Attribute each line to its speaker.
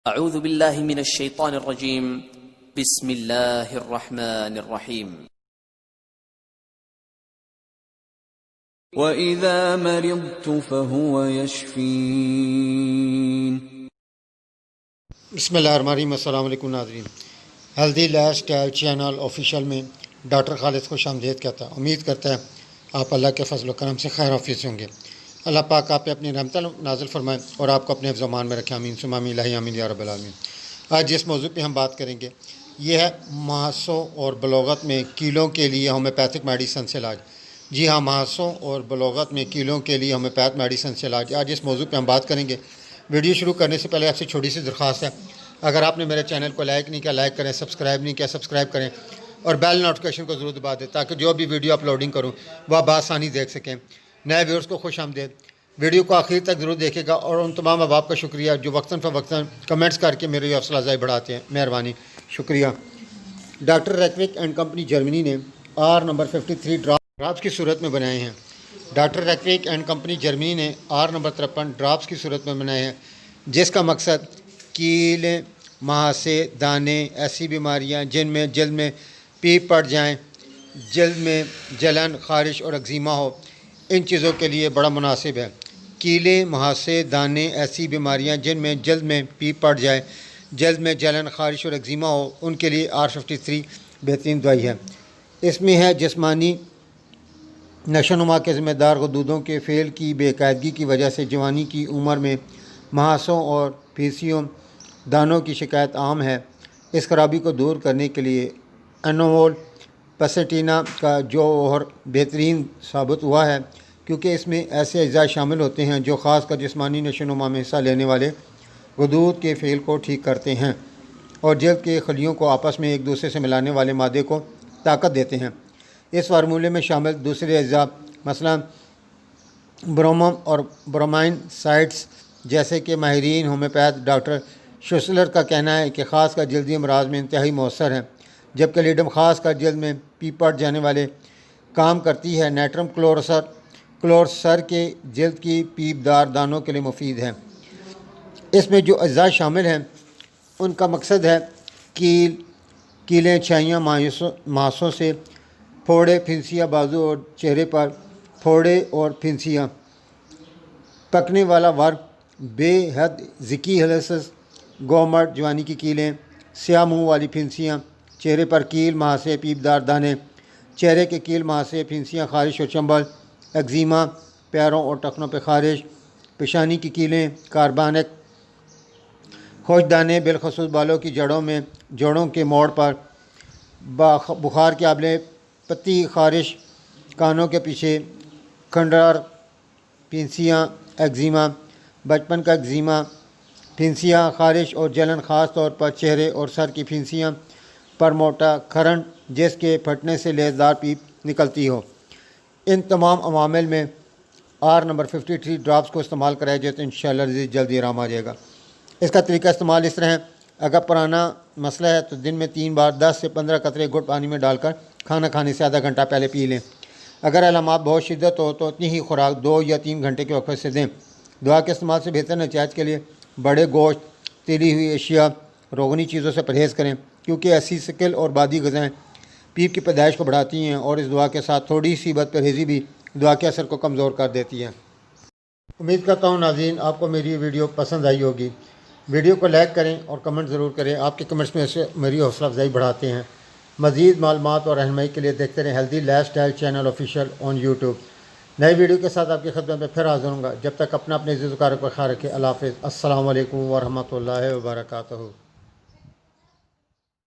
Speaker 1: اعوذ باللہ من الشیطان الرجیم بسم اللہ الرحمن الرحیم
Speaker 2: وَإِذَا مَرِضْتُ فَهُوَ يَشْفِينِ۔
Speaker 3: بسم اللہ الرحمن الرحیم۔ السلام علیکم ناظرین، healthy life style channel official میں ڈاکٹر خالد خوش آمدید کہتا ہے۔ امید کرتا ہے آپ اللہ کے فضل و کرم سے خیر حافظ ہوں گے۔ اللہ پاک آپ پہ اپنی رحمت نازل فرمائے اور آپ کو اپنے حفظ و امان میں رکھے، آمین ثم آمین، الہی آمین یا رب العالمین۔ آج جس موضوع پہ ہم بات کریں گے یہ ہے مہاسوں اور بلوغت میں کیلوں کے لیے ہومیوپیتھک میڈیسن سے علاج۔ جی ہاں، مہاسوں اور بلوغت میں کیلوں کے لیے ہومیوپیتھ میڈیسن سے علاج۔ آج اس موضوع پہ ہم بات کریں گے۔ ویڈیو شروع کرنے سے پہلے آپ سے چھوٹی سی درخواست ہے، اگر آپ نے میرے چینل کو لائک نہیں کیا لائک کریں، سبسکرائب نہیں کیا سبسکرائب کریں اور بیل نوٹیفیکیشن کو ضرور دبا دیں تاکہ جو بھی ویڈیو اپلوڈنگ کروں وہ آپ بآسانی دیکھ سکیں۔ نئے ویورز کو خوش آمدید۔ ویڈیو کو آخر تک ضرور دیکھے گا اور ان تمام احباب کا شکریہ جو وقتاً فوقتاً کمنٹس کر کے میری حوصلہ افزائی بڑھاتے ہیں، مہربانی، شکریہ۔ ڈاکٹر ریکوک اینڈ کمپنی جرمنی نے آر نمبر 53 ڈراپس کی صورت میں بنائے ہیں۔ ڈاکٹر ریکوک اینڈ کمپنی جرمنی نے آر نمبر 53 ڈراپس کی صورت میں بنائے ہیں، جس کا مقصد کیلیں، مہاسے، دانے، ایسی بیماریاں جن میں جلد میں پیپ پڑ جائیں، جلد میں جلن، خارش اور ایگزیما ہو، ان چیزوں کے لیے بڑا مناسب ہے۔ کیلیں، مہاسے، دانے، ایسی بیماریاں جن میں جلد میں پیپ پڑ جائے، جلد میں جلن، خارش اور ایگزیما ہو، ان کے لیے R53 بہترین دوائی ہے۔ اس میں ہے جسمانی نشو و نما کے ذمہ دار غدودوں کے فعل کی بے قاعدگی کی وجہ سے جوانی کی عمر میں مہاسوں اور پھیسیوں، دانوں کی شکایت عام ہے۔ اس خرابی کو دور کرنے کے لیے انومول پسٹینا کا جوہر بہترین ثابت ہوا ہے، کیونکہ اس میں ایسے اجزاء شامل ہوتے ہیں جو خاص کر جسمانی نشو و نما میں حصہ لینے والے غدود کے فعل کو ٹھیک کرتے ہیں اور جلد کے خلیوں کو آپس میں ایک دوسرے سے ملانے والے مادے کو طاقت دیتے ہیں۔ اس فارمولے میں شامل دوسرے اجزاء مثلا بروموم اور برومائن سائڈس، جیسے کہ ماہرین ہومیوپیتھ ڈاکٹر شوسلر کا کہنا ہے کہ خاص کر جلدی امراض میں انتہائی مؤثر ہے، جبکہ لیڈم خاص کر جلد میں پیپ پڑ جانے والے کام کرتی ہے۔ نیٹرم کلورسر کے جلد کی پیپ دار دانوں کے لیے مفید ہے۔ اس میں جو اجزاء شامل ہیں ان کا مقصد ہے کیلیں، چھائیاں، مہاسوں سے پھوڑے، پھنسیاں، بازو اور چہرے پر پھوڑے اور پھنسیاں، پکنے والا ورم، بے حد ذکی ہلسس، گومٹ، جوانی کی کیلیں، سیاہ منہ والی پھنسیاں، چہرے پر کیل، مہاسے، پیپ دار دانے، چہرے کے کیل، مہاسے، پھنسیاں، خارش اور چنبل، ایگزیما، پیروں اور ٹخنوں پہ خارش، پیشانی کی کیلیں، کاربانک، خشک دانے، بالخصوص بالوں کی جڑوں کے موڑ پر، بخار کے آبلے، پتی خارش، کانوں کے پیچھے، کھنڈر، پھنسیاں، ایگزیما، بچپن کا ایگزیما، پھنسیاں، خارش اور جلن خاص طور پر چہرے اور سر کی پھنسیاں پر موٹا کھرن جس کے پھٹنے سے لیسدار پیپ نکلتی ہو۔ ان تمام عوامل میں آر نمبر 53 ڈراپس کو استعمال کرایا جائے تو انشاءاللہ جلدی آرام آ جائے گا۔ اس کا طریقہ استعمال اس طرح ہے، اگر پرانا مسئلہ ہے تو دن میں 3 بار 10 سے 15 قطرے گڑ پانی میں ڈال کر کھانا کھانے سے آدھا گھنٹہ پہلے پی لیں۔ اگر علامات بہت شدت ہو تو اتنی ہی خوراک 2 یا 3 گھنٹے کے وقفے سے دیں۔ دوا کے استعمال سے بہتر نتائج کے لیے بڑے گوشت، تلی ہوئی اشیاء، روغنی چیزوں سے پرہیز کریں، کیونکہ ایسی سکل اور بادی غذائیں پیپ کی پیدائش کو بڑھاتی ہیں اور اس دوا کے ساتھ تھوڑی سی بد پرہیزی بھی دوا کے اثر کو کمزور کر دیتی ہے۔ امید کرتا ہوں ناظرین آپ کو میری ویڈیو پسند آئی ہوگی۔ ویڈیو کو لائک کریں اور کمنٹ ضرور کریں، آپ کے کمنٹس میں سے میری حوصلہ افزائی بڑھاتے ہیں۔ مزید معلومات اور رہنمائی کے لیے دیکھتے رہیں healthy life style channel official on YouTube. نئی ویڈیو کے ساتھ آپ کی خدمت میں پھر حاضر ہوں گا۔ جب تک اپنے عزیز و اقارب کا خیال رکھیں۔ اللہ حافظ۔ السلام علیکم ورحمۃ اللہ وبرکاتہ۔